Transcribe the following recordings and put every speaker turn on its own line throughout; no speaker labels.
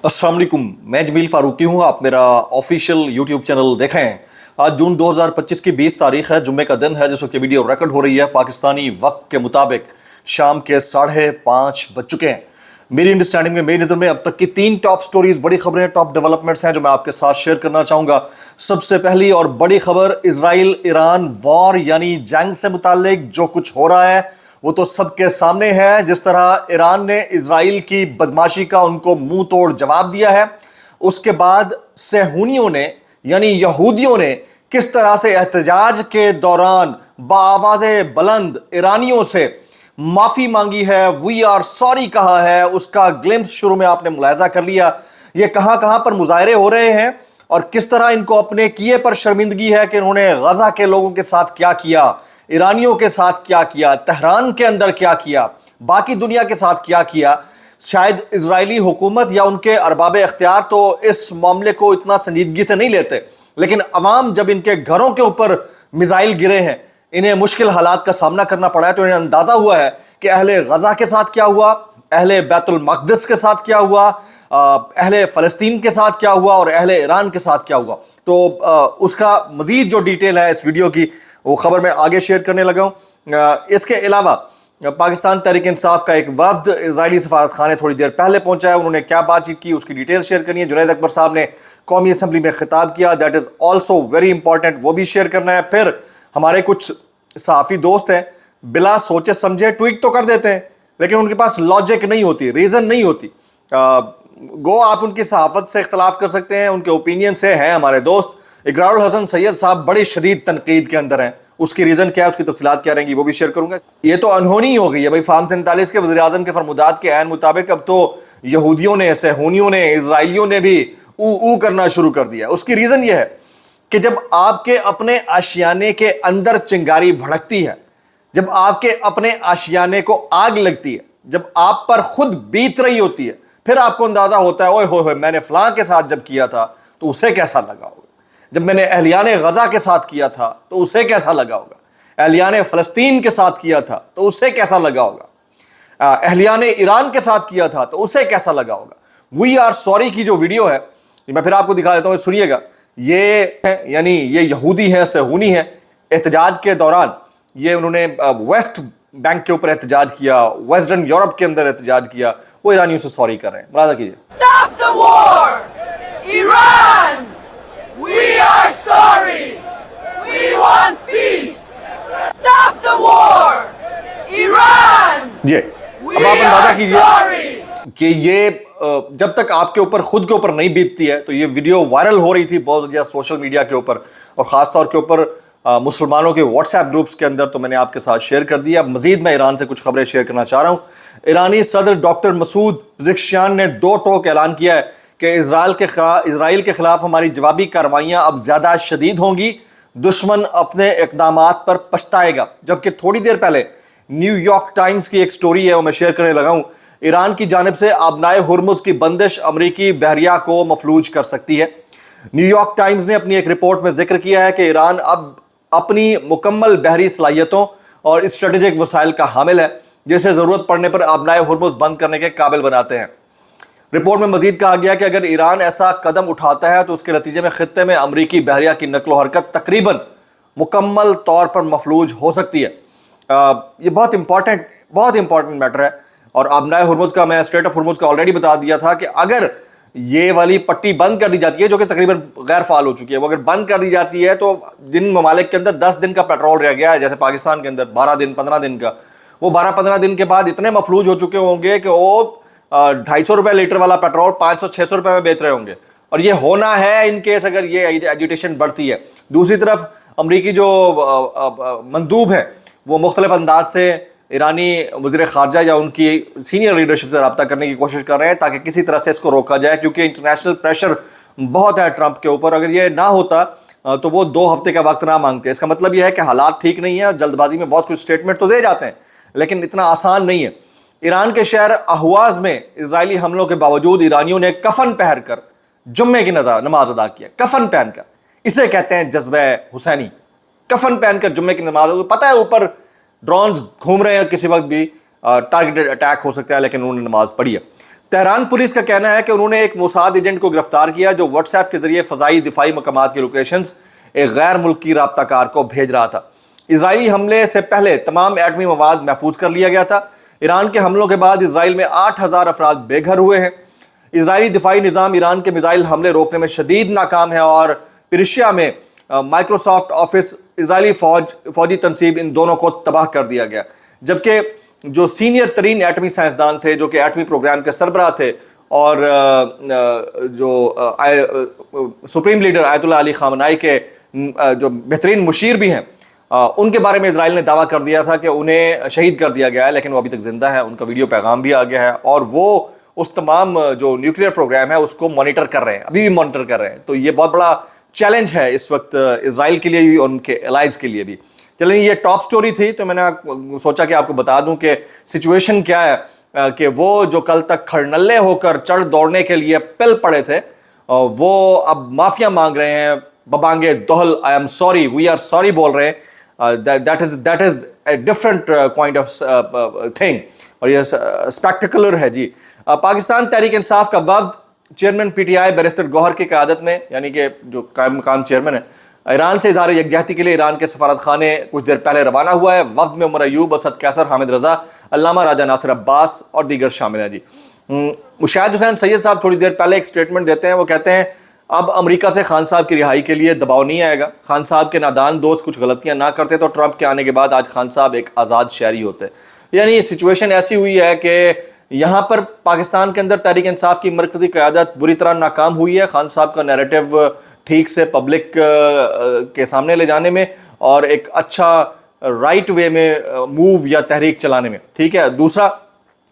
अस्सलाम वालेकुम, मैं जमील फारूकी हूँ। आप मेरा ऑफिशियल यूट्यूब चैनल देख रहे हैं। आज जून 2025 की 20 तारीख है, जुम्मे का दिन है, जिस वक्त वीडियो रिकॉर्ड हो रही है पाकिस्तानी वक्त के मुताबिक शाम के 5:30 बज चुके हैं। मेरी अंडरस्टैंडिंग में, मेरी नज़र में अब तक की 3 टॉप स्टोरीज, बड़ी खबरें, टॉप डेवलपमेंट्स हैं जो मैं आपके साथ शेयर करना चाहूँगा। सबसे पहली और बड़ी खबर इजराइल ईरान वॉर यानी जंग से मुतालिक जो कुछ हो रहा है वो तो सबके सामने है। जिस तरह ईरान ने इजराइल की बदमाशी का उनको मुंह तोड़ जवाब दिया है, उसके बाद सेहूनियों ने यानी यहूदियों ने किस तरह से एहतजाज के दौरान बाआवाज़े बुलंद ईरानियों से माफी मांगी है, वी आर सॉरी कहा है, उसका ग्लिम्स शुरू में आपने मुलाहिजा कर लिया। ये कहां कहां पर मुजाहरे हो रहे हैं और किस तरह इनको अपने किए पर शर्मिंदगी है कि उन्होंने गजा के लोगों के साथ क्या किया, ईरानियों के साथ क्या किया, तेहरान के अंदर क्या किया, बाकी दुनिया के साथ क्या किया। शायद इजरायली हुकूमत या उनके अरबाब इख्तियार तो इस मामले को इतना संजीदगी से नहीं लेते, लेकिन अवाम जब इनके घरों के ऊपर मिसाइल गिरे हैं, इन्हें मुश्किल हालात का सामना करना पड़ा है, तो इन्हें अंदाजा हुआ है कि अहले गजा के साथ क्या हुआ, अहले बैतुल मक़दिस के साथ क्या हुआ, अहले फ़लस्तीन के साथ क्या हुआ और अहले ईरान के साथ क्या हुआ। तो उसका मज़ीद जो डिटेल है इस वीडियो की, वो खबर मैं आगे शेयर करने लगा हूँ। इसके अलावा पाकिस्तान तहरीक इंसाफ का एक वफ्द इजरायली सफारत खाने थोड़ी देर पहले पहुंचा है। उन्होंने क्या बातचीत की उसकी डिटेल शेयर करनी है। जुनैद अकबर साहब ने कौमी असम्बली में खिताब किया, that is also very important, वो भी शेयर करना है। फिर हमारे कुछ सहाफ़ी दोस्त हैं, बिला सोचे समझे ट्वीट तो कर देते हैं, लेकिन उनके पास लॉजिक नहीं होती, रीज़न नहीं होती। गो आप उनकी सहाफ़त से इख्तलाफ कर सकते हैं, उनके ओपिनियन से हैं। हमारे दोस्त इकरारुल हसन सैयद साहब बड़ी शदीद तनकीद के अंदर हैं, उसकी रीज़न क्या है, उसकी तफसीलात क्या रहेंगी, वो भी शेयर करूंगा। ये तो अनहोनी हो गई है भाई। फार्म 47 के वज़ीर आज़म के फरमुदात के ऐन मुताबिक अब तो यहूदियों ने, सेहूनियों ने, इजराइलियों ने भी ऊ करना शुरू कर दिया। उसकी रीज़न ये है कि जब आपके अपने आशियाने के अंदर चिंगारी भड़कती है, जब आपके अपने आशियाने को आग लगती है, जब आप पर खुद बीत रही होती है, फिर आपको अंदाजा होता है ओए होए मैंने फलां के साथ जब किया था तो उसे कैसा लगा होगा, जब मैंने अहलियाने गजा के साथ किया था तो उसे कैसा लगा होगा, अहलियाने फ़लस्तीन के साथ किया था तो उसे कैसा लगा होगा, अहलियाने ईरान के साथ किया था तो उसे कैसा लगा होगा। वी आर सॉरी की जो वीडियो है मैं फिर आपको दिखा देता हूँ, सुनिएगा। ये यानी ये यहूदी हैं, सेहूनी हैं। एहतजाज के दौरान ये उन्होंने वेस्ट बैंक के ऊपर एहतजाज किया, वेस्टर्न यूरोप के अंदर एहतजाज किया, वो ईरानियों से सॉरी कर रहे हैं। मुलाहिजा कीजिए।
Stop the war! Iran! We are sorry! We want peace! Stop the war! Iran!
ये अब आप अंदाजा कीजिए कि ये जब तक आपके ऊपर खुद के ऊपर नहीं बीतती है, तो ये वीडियो वायरल हो रही थी बहुत ज़्यादा सोशल मीडिया के ऊपर और ख़ास तौर के ऊपर मुसलमानों के व्हाट्सएप ग्रुप्स के अंदर, तो मैंने आपके साथ शेयर कर दिया। मजीद मैं ईरान से कुछ खबरें शेयर करना चाह रहा हूँ। ईरानी सदर डॉक्टर मसूद पज़ेश्कियान ने 2 टोक ऐलान किया है कि इजराइल के खिलाफ हमारी जवाबी कार्रवाइयाँ अब ज़्यादा शदीद होंगी, दुश्मन अपने इक़दामात पर पछताएगा। जबकि थोड़ी देर पहले न्यूयॉर्क टाइम्स की एक स्टोरी है, वो मैं शेयर करने लगा हूँ। ईरान की जानिब से आबनाए हुर्मुज़ की बंदिश अमरीकी बहरिया को मफलूज कर सकती है। न्यूयॉर्क टाइम्स ने अपनी एक रिपोर्ट में जिक्र किया है कि ईरान अब अपनी मुकम्मल बहरी सलाहियतों और स्ट्रेटेजिक वसाइल का हामिल है, जिसे ज़रूरत पड़ने पर आबनाए हुर्मुज़ बंद करने के काबिल बनाते हैं। रिपोर्ट में मजीद कहा गया कि अगर ईरान ऐसा कदम उठाता है तो उसके नतीजे में खित्ते में अमरीकी बहरिया की नकलो हरकत तकरीबन मुकम्मल तौर पर मफलूज हो सकती है। ये बहुत इंपॉर्टेंट मैटर है। और आबनाए हुर्मुज़ का मैं स्ट्रेट ऑफ हुर्मुज़ का ऑलरेडी बता दिया था कि अगर ये वाली पट्टी बंद कर दी जाती है, जो कि तकरीबन गैर फाल हो चुकी है, वो अगर बंद कर दी जाती है तो जिन ममालिक के अंदर 10 दिन का पेट्रोल रह गया है, जैसे पाकिस्तान के अंदर 12 दिन 15 दिन का, वो 12-15 दिन के बाद इतने मफलूज हो चुके होंगे कि वो 250 रुपये लीटर वाला पेट्रोल 500-600 रुपये में बेच रहे होंगे। और ये होना है इन केस अगर ये एजिटेशन बढ़ती है। दूसरी तरफ अमरीकी जो मंदूब है वो मुख्तलिफ अंदाज से ईरानी वज़ीर ख़ारजा या उनकी सीनियर लीडरशिप से रब्ता करने की कोशिश कर रहे हैं ताकि किसी तरह से इसको रोका जाए, क्योंकि इंटरनेशनल प्रेशर बहुत है ट्रंप के ऊपर। अगर ये ना होता तो वो 2 हफ्ते का वक्त ना मांगते। इसका मतलब यह है कि हालात ठीक नहीं है, जल्दबाजी में बहुत कुछ स्टेटमेंट तो दे जाते हैं, लेकिन इतना आसान नहीं है। ईरान के शहर अहवाज में इजरायली हमलों के बावजूद ईरानियों ने कफन पहन कर जुम्मे की नमाज अदा किया। कफन पहनकर, इसे कहते हैं जज्बे हुसैनी। कफन पहनकर जुम्मे की नमाज। पता है ऊपर ड्रोन्स घूम रहे हैं किसी वक्त भी, ٹارگیٹڈ اٹیک ہو سکتا ہے، لیکن انہوں نے نماز پڑھی ہے۔ تہران پولیس کا کہنا ہے کہ انہوں نے ایک موساد ایجنٹ کو گرفتار کیا جو واٹس ایپ کے ذریعے فضائی دفاعی مقامات کی لوکیشنز ایک غیر ملکی رابطہ کار کو بھیج رہا تھا۔ اسرائیلی حملے سے پہلے تمام ایٹمی مواد محفوظ کر لیا گیا تھا۔ ایران کے حملوں کے بعد اسرائیل میں 8,000 افراد بے گھر ہوئے ہیں۔ اسرائیلی دفاعی نظام ایران کے میزائل حملے روکنے میں شدید ناکام ہے اور پیرشیا میں مائکروسافٹ آفس، اسرائیلی فوجی تنصیب، ان دونوں کو تباہ کر دیا گیا۔ جبکہ جو سینئر ترین ایٹمی سائنسدان تھے جو کہ ایٹمی پروگرام کے سربراہ تھے اور جو سپریم لیڈر آیت اللہ علی خامنائی کے جو بہترین مشیر بھی ہیں، ان کے بارے میں اسرائیل نے دعویٰ کر دیا تھا کہ انہیں شہید کر دیا گیا ہے، لیکن وہ ابھی تک زندہ ہے۔ ان کا ویڈیو پیغام بھی آ گیا ہے اور وہ اس تمام جو نیوکلیئر پروگرام ہے اس کو مانیٹر کر رہے ہیں، ابھی بھی مانیٹر کر رہے ہیں۔ تو یہ بہت بڑا چیلنج ہے اس وقت اسرائیل کے لیے بھی اور ان کے الائز کے لیے بھی۔ چلیں، یہ ٹاپ سٹوری تھی تو میں نے سوچا کہ آپ کو بتا دوں کہ سچویشن کیا ہے، کہ وہ جو کل تک کھڑنلے ہو کر چڑھ دوڑنے کے لیے پل پڑے تھے، وہ اب معافیا مانگ رہے ہیں، ببانگے دوہل I am sorry, we are sorry بول رہے ہیں۔ that is a different kind of thing، اور یہ اسپیکٹیکولر ہے جی۔ پاکستان تحریک انصاف کا وفد chairman P T I barrister Gohar کی قیادت میں، یعنی کہ جو قائم مقام چیئرمین ہے، ایران سے اظہار یکجہتی کے لیے ایران کے سفارت خانے کچھ دیر پہلے روانہ ہوا ہے۔ وفد میں عمر ایوب، اسد قیصر، حامد رضا، علامہ راجہ ناصر عباس اور دیگر شامل ہیں جی۔ مشاہد حسین سید صاحب تھوڑی دیر پہلے ایک سٹیٹمنٹ دیتے ہیں، وہ کہتے ہیں اب امریکہ سے خان صاحب کی رہائی کے لیے دباؤ نہیں آئے گا۔ خان صاحب کے نادان دوست کچھ غلطیاں نہ کرتے تو ٹرمپ کے آنے کے بعد آج خان صاحب ایک آزاد شہری ہوتے۔ یعنی سچویشن ایسی ہوئی ہے کہ یہاں پر پاکستان کے اندر تحریک انصاف کی مرکزی قیادت بری طرح ناکام ہوئی ہے خان صاحب کا نیریٹو ٹھیک سے پبلک کے سامنے لے جانے میں اور ایک اچھا رائٹ وے میں موو یا تحریک چلانے میں، ٹھیک ہے۔ دوسرا،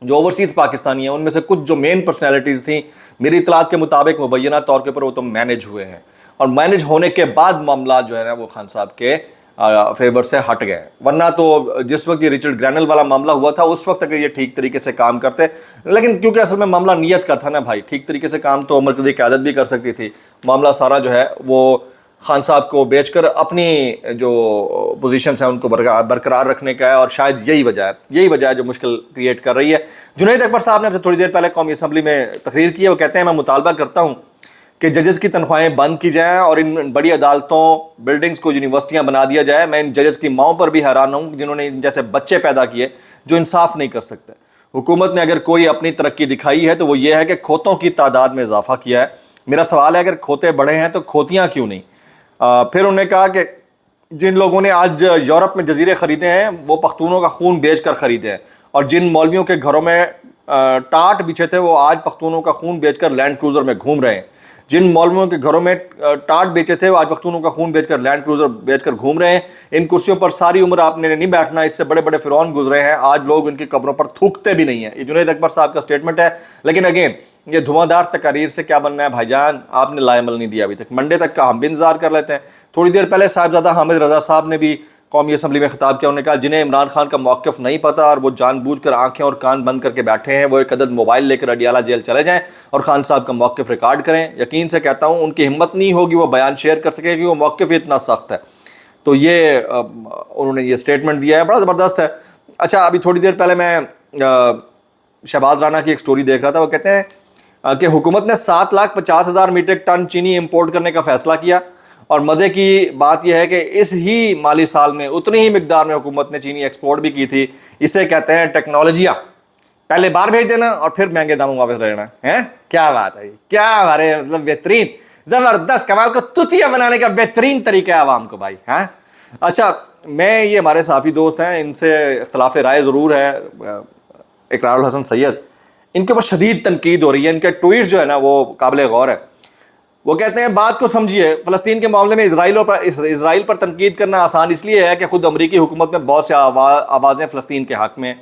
جو اوورسیز پاکستانی ہیں ان میں سے کچھ جو مین پرسنالٹیز تھیں، میری اطلاعات کے مطابق مبینہ طور کے اوپر وہ تو مینج ہوئے ہیں، اور مینج ہونے کے بعد معاملات جو ہے نا وہ خان صاحب کے فیور سے ہٹ گئے، ورنہ تو جس وقت یہ رچرڈ گرینل والا معاملہ ہوا تھا اس وقت اگر یہ ٹھیک طریقے سے کام کرتے، لیکن کیونکہ اصل میں معاملہ نیت کا تھا نا بھائی، ٹھیک طریقے سے کام تو مرکزی قیادت بھی کر سکتی تھی، معاملہ سارا جو ہے وہ خان صاحب کو بیچ کر اپنی جو پوزیشنز ہیں ان کو برقرار رکھنے کا ہے، اور شاید یہی وجہ ہے جو مشکل کریٹ کر رہی ہے۔ جنید اکبر صاحب نے اب سے تھوڑی دیر پہلے قومی اسمبلی میں تقریر کی ہے، وہ کہتے ہیں میں مطالبہ کرتا ہوں کہ ججز کی تنخواہیں بند کی جائیں اور ان بڑی عدالتوں بلڈنگز کو یونیورسٹیاں بنا دیا جائے۔ میں ان ججز کی ماؤں پر بھی حیران ہوں جنہوں نے ان جیسے بچے پیدا کیے جو انصاف نہیں کر سکتے۔ حکومت نے اگر کوئی اپنی ترقی دکھائی ہے تو وہ یہ ہے کہ کھوتوں کی تعداد میں اضافہ کیا ہے۔ میرا سوال ہے اگر کھوتے بڑھے ہیں تو کھوتیاں کیوں نہیں؟ پھر انہوں نے کہا کہ جن لوگوں نے آج یورپ میں جزیرے خریدے ہیں وہ پختونوں کا خون بیچ کر خریدے ہیں، اور جن مولویوں کے گھروں میں ٹاٹ بچھے تھے وہ آج پختونوں کا خون بیچ کر لینڈ کروزر میں گھوم رہے ہیں۔ جن مولویوں کے گھروں میں ٹاٹ بیچے تھے وہ آج پختونوں کا خون بیچ کر لینڈ کروزر بیچ کر گھوم رہے ہیں۔ ان کرسیوں پر ساری عمر آپ نے نہیں بیٹھنا، اس سے بڑے بڑے فرعون گزرے ہیں، آج لوگ ان کی قبروں پر تھوکتے بھی نہیں ہیں۔ یہ جنید اکبر صاحب کا سٹیٹمنٹ ہے، لیکن اگین یہ دھواں دار تقاریر سے کیا بننا ہے بھائی جان؟ آپ نے لائے عمل نہیں دیا ابھی تک، منڈے تک کا ہم بھی انتظار کر لیتے ہیں۔ تھوڑی دیر پہلے صاحبزادہ حامد رضا صاحب نے بھی قومی اسمبلی میں خطاب کیا، انہوں نے کہا جنہیں عمران خان کا موقف نہیں پتہ اور وہ جان بوجھ کر آنکھیں اور کان بند کر کے بیٹھے ہیں، وہ ایک عدد موبائل لے کر اڈیالہ جیل چلے جائیں اور خان صاحب کا موقف ریکارڈ کریں۔ یقین سے کہتا ہوں ان کی ہمت نہیں ہوگی وہ بیان شیئر کر سکے کہ وہ موقف ہی اتنا سخت ہے۔ تو یہ انہوں نے یہ سٹیٹمنٹ دیا ہے، بڑا زبردست ہے۔ اچھا، ابھی تھوڑی دیر پہلے میں شہباز رانا کی ایک سٹوری دیکھ رہا تھا، وہ کہتے ہیں کہ حکومت نے 7,50,000 میٹرک ٹن چینی امپورٹ کرنے کا فیصلہ کیا، اور مزے کی بات یہ ہے کہ اس ہی مالی سال میں اتنی ہی مقدار میں حکومت نے چینی ایکسپورٹ بھی کی تھی۔ اسے کہتے ہیں ٹیکنالوجیاں، پہلے بار بھیج دینا اور پھر مہنگے داموں واپس لے لینا ہے۔ کیا بات ہے، کیا ہمارے مطلب بہترین زبردست کمال کو تتیا بنانے کا بہترین طریقہ ہے عوام کو بھائی، ہاں۔ اچھا، میں یہ ہمارے صحافی دوست ہیں، ان سے اختلاف رائے ضرور ہے، اقرار الحسن سید، ان کے اوپر شدید تنقید ہو رہی ہے، ان کے ٹویٹ جو ہے نا وہ قابل غور ہے۔ وہ کہتے ہیں بات کو سمجھیے، فلسطین کے معاملے میں اسرائیل پر تنقید کرنا آسان اس لیے ہے کہ خود امریکی حکومت میں بہت سے آوازیں فلسطین کے حق میں،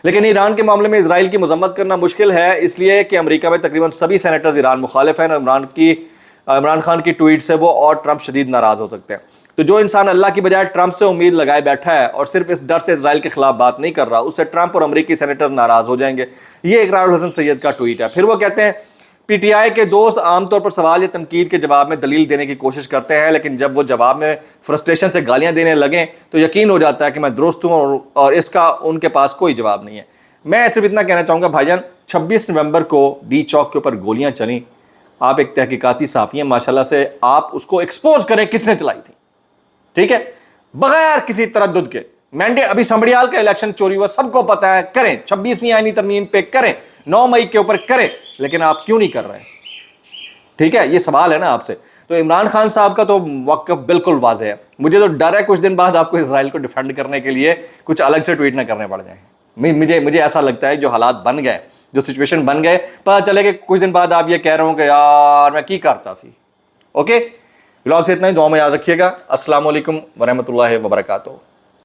لیکن ایران کے معاملے میں اسرائیل کی مذمت کرنا مشکل ہے، اس لیے کہ امریکہ میں تقریباً سبھی سینیٹرز ایران مخالف ہیں، عمران خان کی ٹویٹ سے وہ اور ٹرمپ شدید ناراض ہو سکتے ہیں۔ تو جو انسان اللہ کی بجائے ٹرمپ سے امید لگائے بیٹھا ہے اور صرف اس ڈر سے اسرائیل کے خلاف بات نہیں کر رہا، اس سے ٹرمپ اور امریکی سینیٹر ناراض ہو جائیں گے۔ یہ اقرار الحسن سید کا ٹویٹ ہے۔ پھر وہ کہتے ہیں پی ٹی آئی کے دوست عام طور پر سوال یا تنقید کے جواب میں دلیل دینے کی کوشش کرتے ہیں، لیکن جب وہ جواب میں فرسٹریشن سے گالیاں دینے لگیں تو یقین ہو جاتا ہے کہ میں درست ہوں اور اس کا ان کے پاس کوئی جواب نہیں ہے۔ मैं सिर्फ इतना कहना चाहूँगा भाईजान, 26 नवंबर को डी चौक के ऊपर गोलियां चली, आप एक तहकीकाती साफ़ी हैं माशाल्लाह से, आप उसको एक्सपोज करें किसने चलाई थी, ठीक है, बगैर किसी तरद्दुद के। मैंडेट अभी संभड़ियाल का इलेक्शन चोरी हुआ, सबको पता है, करें 26वीं आईनी तरमीम पे करें, 9 मई के ऊपर करें, लेकिन आप क्यों नहीं कर रहे हैं? ठीक है, ये सवाल है ना आपसे। तो इमरान खान साहब का तो वक़्फ़ बिल्कुल वाज़ेह है। मुझे तो डर है कुछ दिन बाद आपको इजराइल को डिफेंड करने के लिए कुछ अलग से ट्वीट ना करने पड़ जाए। मुझे ऐसा लगता है जो हालात बन गए, जो सिचुएशन बन गए, पता चले कि कुछ दिन बाद आप ये कह रहे हो कि यार मैं की करता सी। ओके, व्लॉग से इतना ही, दुआ में याद रखिएगा। अस्सलाम वालेकुम वरहमतुल्लाहि वबरकातुहू।